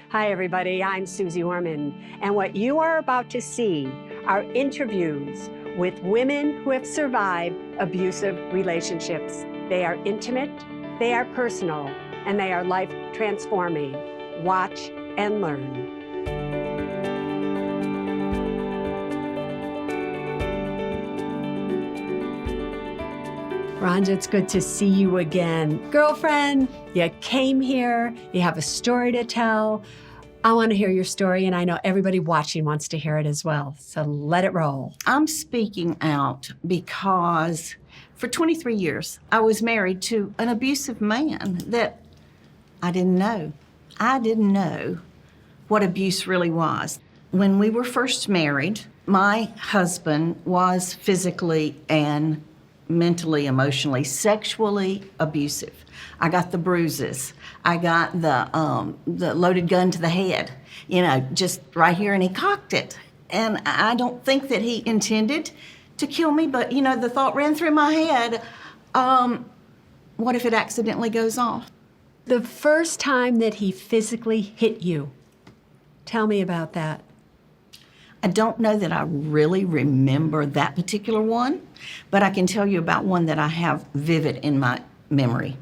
Hi, everybody. I'm Suze Orman, and what you are about to see are interviews with women who have survived abusive relationships. They are intimate, they are personal, and they are life-transforming. Watch and learn. Rhonda, it's good to see you again. Girlfriend, you came here, you have a story to tell. I want to hear your story, and I know everybody watching wants to hear it as well, so let it roll. I'm speaking out because for 23 years, I was married to an abusive man that I didn't know. I didn't know what abuse really was. When we were first married, my husband was physically and mentally, emotionally, sexually abusive. I got the bruises. I got the loaded gun to the head, just right here, and he cocked it. And I don't think that he intended to kill me, but, the thought ran through my head, what if it accidentally goes off? The first time that he physically hit you, tell me about that. I don't know that I really remember that particular one, but I can tell you about one that I have vivid in my memory.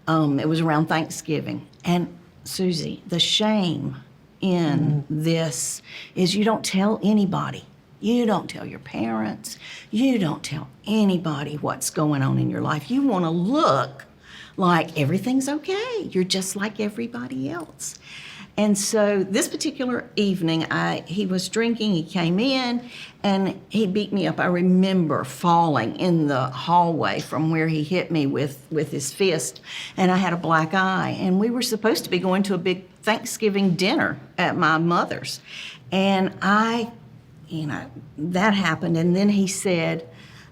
It was around Thanksgiving. And Susie, the shame in this is you don't tell anybody. You don't tell your parents. You don't tell anybody what's going on in your life. You want to look like everything's okay. You're just like everybody else. And so this particular evening, he was drinking, he came in, and he beat me up. I remember falling in the hallway from where he hit me with his fist, and I had a black eye. And we were supposed to be going to a big Thanksgiving dinner at my mother's. And that happened, and then he said,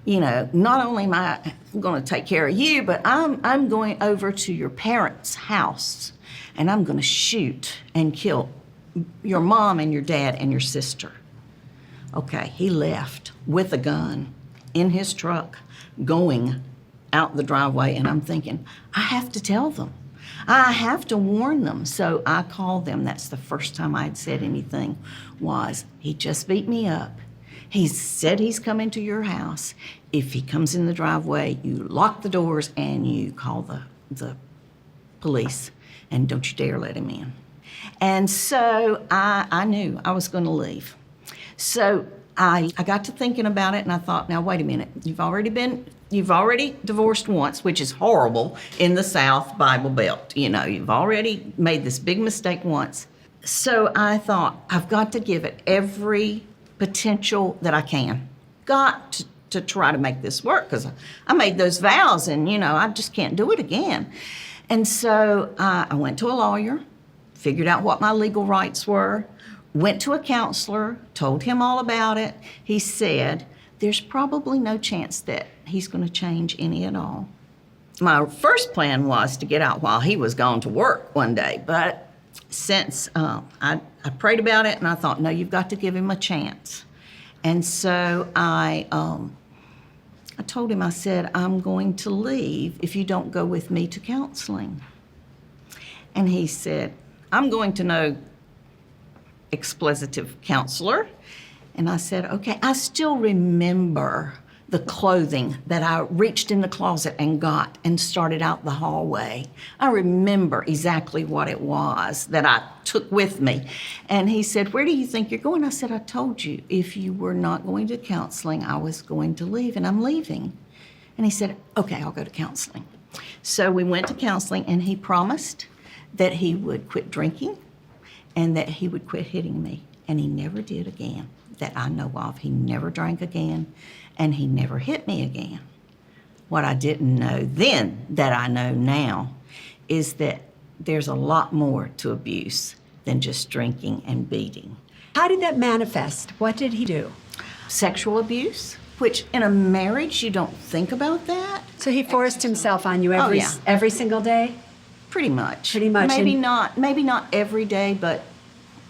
not only am I going to take care of you, but I'm going over to your parents' house, and I'm going to shoot and kill your mom and your dad and your sister. Okay, he left with a gun in his truck going out the driveway, and I'm thinking, I have to tell them. I have to warn them. So I called them. That's the first time I had said anything, was he just beat me up. He said he's coming to your house. If he comes in the driveway, you lock the doors and you call the police, and don't you dare let him in. And so I knew I was going to leave. So I got to thinking about it, and I thought, now wait a minute, you've already divorced once, which is horrible in the South Bible Belt. You've already made this big mistake once. So I thought, I've got to give it every potential that I can. Got to try to make this work, because I made those vows, and I just can't do it again. And so I went to a lawyer, figured out what my legal rights were, went to a counselor, told him all about it. He said, there's probably no chance that he's going to change any at all. My first plan was to get out while he was gone to work one day, but since I prayed about it, and I thought, no, you've got to give him a chance. And so I told him, I said, I'm going to leave if you don't go with me to counseling. And he said, I'm going to no expletive counselor. And I said, okay. I still remember the clothing that I reached in the closet and got and started out the hallway. I remember exactly what it was that I took with me. And he said, where do you think you're going? I said, I told you, if you were not going to counseling, I was going to leave, and I'm leaving. And he said, okay, I'll go to counseling. So we went to counseling, and he promised that he would quit drinking and that he would quit hitting me. And he never did again, that I know of. He never drank again, and he never hit me again. What I didn't know then that I know now is that there's a lot more to abuse than just drinking and beating. How did that manifest? What did he do? Sexual abuse, which in a marriage you don't think about that. So he forced himself on you every single day? Pretty much. Pretty much. Maybe not every day, but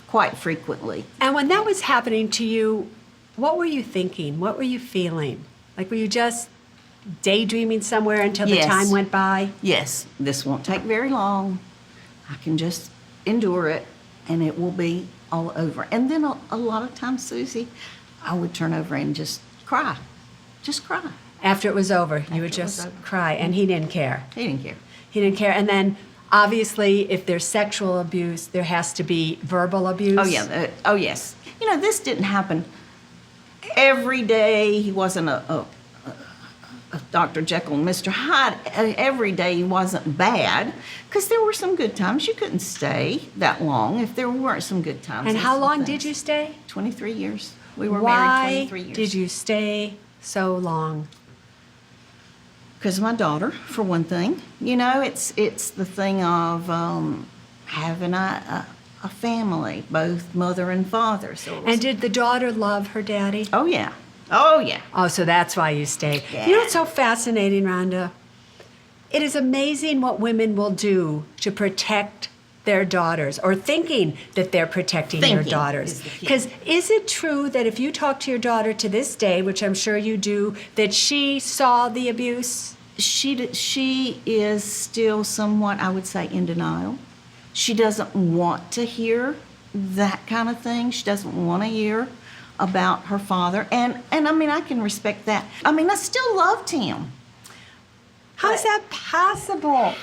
quite frequently. And when that was happening to you, what were you thinking? What were you feeling? Like, were you just daydreaming somewhere until the time went by? Yes, this won't take very long. I can just endure it, and it will be all over. And then a lot of times, Susie, I would turn over and just cry. Just cry. After it was over, you would After it was just over. cry, and he didn't care. He didn't care. He didn't care. And then, obviously, if there's sexual abuse, there has to be verbal abuse. Oh, yeah. Oh, yes. You know, this didn't happen every day. He wasn't a Dr. Jekyll and Mr. Hyde. Every day he wasn't bad, because there were some good times. You couldn't stay that long if there weren't some good times. And how long did you stay? 23 years. We were married 23 years. Why did you stay so long? Because of my daughter, for one thing. You know, it's the thing of having a family, both mother and father. So And did the daughter love her daddy? oh yeah, oh yeah. Oh, so that's why you stayed. Yeah. You know what's so fascinating, Rhonda? It is amazing what women will do to protect their daughters, or thinking that they're protecting their Thinking daughters. is the key. Because is it true that if you talk to your daughter to this day, which I'm sure you do, that she saw the abuse? She is still somewhat, I would say, in denial. She doesn't want to hear that kind of thing. She doesn't want to hear about her father. And I mean, I can respect that. I mean, I still loved him. How is that possible?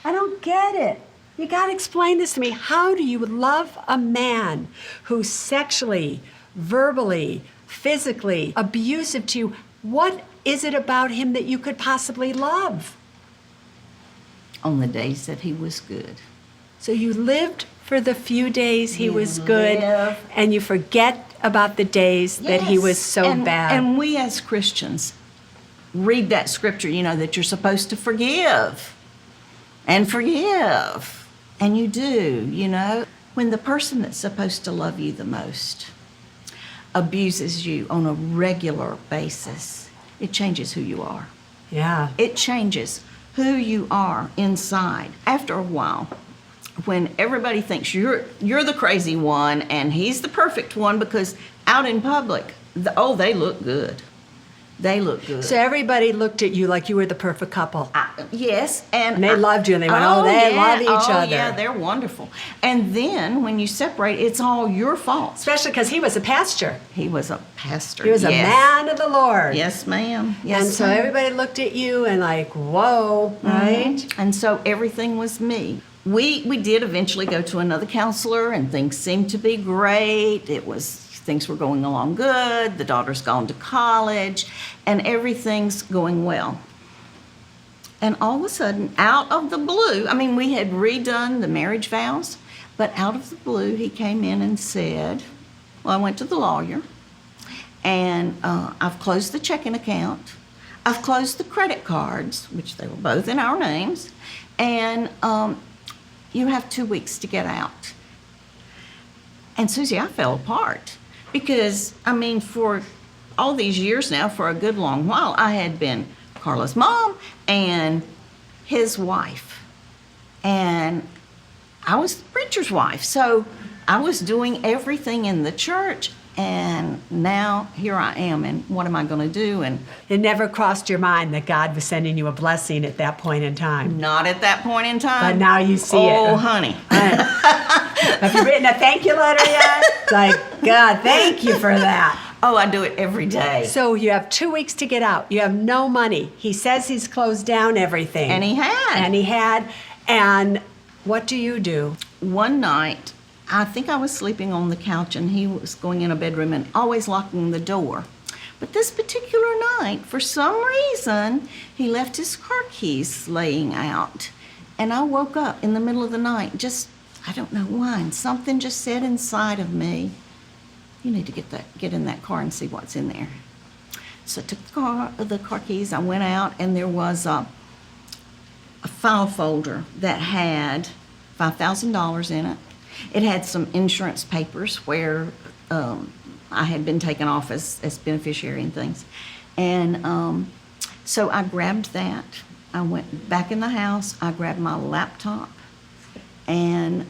I don't get it. You got to explain this to me. How do you love a man who's sexually, verbally, physically abusive to you? What is it about him that you could possibly love? On the days that he was good. So you lived for the few days he You was good, live. and you forget about the days that he was so and, bad. And we as Christians read that scripture, you know, that you're supposed to forgive and forgive. And you do, you know. When the person that's supposed to love you the most abuses you on a regular basis, it changes who you are. Yeah. It changes who you are inside. After a while, when everybody thinks you're the crazy one and he's the perfect one, because out in public, they look good. They look good. So everybody looked at you like you were the perfect couple. Yes, and They loved you, and they went, they love each other. Yeah, they're wonderful. And then when you separate, it's all your fault. Especially because he was a pastor. He was a pastor. He was a yes. man of the Lord. Yes, ma'am. Yes, And so ma'am. everybody looked at you and like, whoa, right? And so everything was me. We did eventually go to another counselor, and things seemed to be great. Things were going along good. The daughter's gone to college, and everything's going well. And all of a sudden, out of the blue, I mean, we had redone the marriage vows, but out of the blue, he came in and said, well, I went to the lawyer, and I've closed the checking account. I've closed the credit cards, which they were both in our names, and you have 2 weeks to get out. And Susie, I fell apart. Because, I mean, for all these years now, for a good long while, I had been Carla's mom and his wife. And I was the preacher's wife. So I was doing everything in the church. And now here I am. And what am I going to do? And It never crossed your mind that God was sending you a blessing at that point in time. not at that point in time. But now you see it. Oh, honey. Have you written a thank you letter yet? It's like, God, thank you for that. Oh, I do it every day. So you have 2 weeks to get out. You have no money. He says he's closed down everything. And he had. And what do you do? One night, I think I was sleeping on the couch, and he was going in a bedroom and always locking the door. But this particular night, for some reason, he left his car keys laying out. And I woke up in the middle of the night, I don't know why, and something just said inside of me, you need to get in that car and see what's in there. So I took the car keys, I went out, and there was a file folder that had $5,000 in it. It had some insurance papers where I had been taken off as beneficiary and things. And so I grabbed that. I went back in the house. I grabbed my laptop and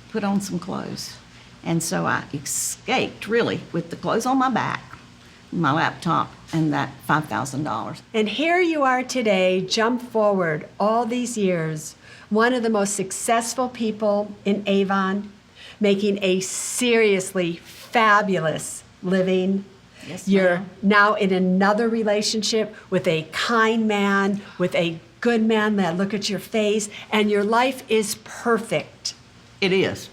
put on some clothes. And so I escaped, really, with the clothes on my back, my laptop, and that $5,000. And here you are today, jump forward all these years, one of the most successful people in Avon. making a seriously fabulous living. Yes, You're ma'am. now in another relationship with a kind man, with a good man that look at your face, and your life is perfect. It is.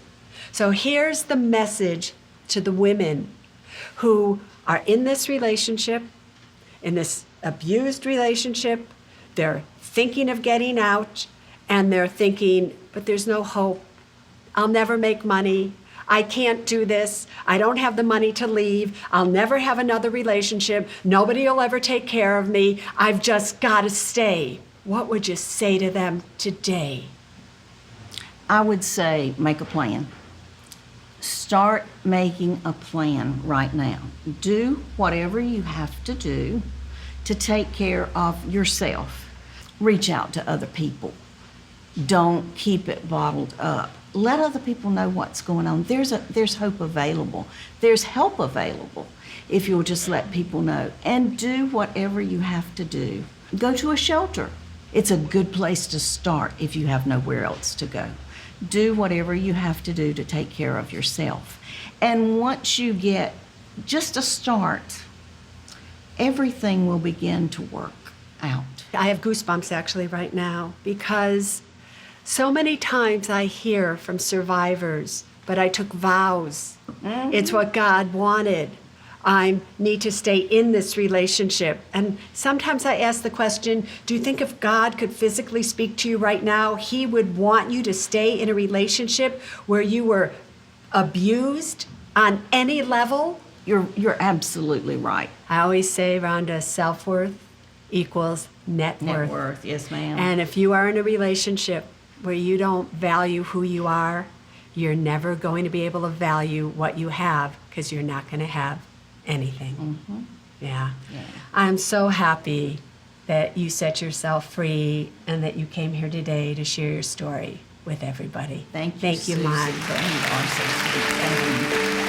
So here's the message to the women who are in this relationship, in this abused relationship. They're thinking of getting out, and they're thinking, but there's no hope. I'll never make money. I can't do this. I don't have the money to leave. I'll never have another relationship. Nobody will ever take care of me. I've just got to stay. What would you say to them today? I would say make a plan. Start making a plan right now. Do whatever you have to do to take care of yourself. Reach out to other people. Don't keep it bottled up. Let other people know what's going on. There's hope available. There's help available if you'll just let people know. And do whatever you have to do. Go to a shelter. It's a good place to start if you have nowhere else to go. Do whatever you have to do to take care of yourself. And once you get just a start, everything will begin to work out. I have goosebumps actually right now because so many times I hear from survivors, but I took vows. It's what God wanted. I need to stay in this relationship. And sometimes I ask the question, do you think if God could physically speak to you right now, he would want you to stay in a relationship where you were abused on any level? You're absolutely right. I always say, Rhonda, self-worth equals net worth. Net worth, yes, ma'am. And if you are in a relationship where you don't value who you are, you're never going to be able to value what you have because you're not going to have anything. Yeah. I'm so happy that you set yourself free and that you came here today to share your story with everybody. Thank you, Thank you, Suze. Mom. You are so sweet. Thank you.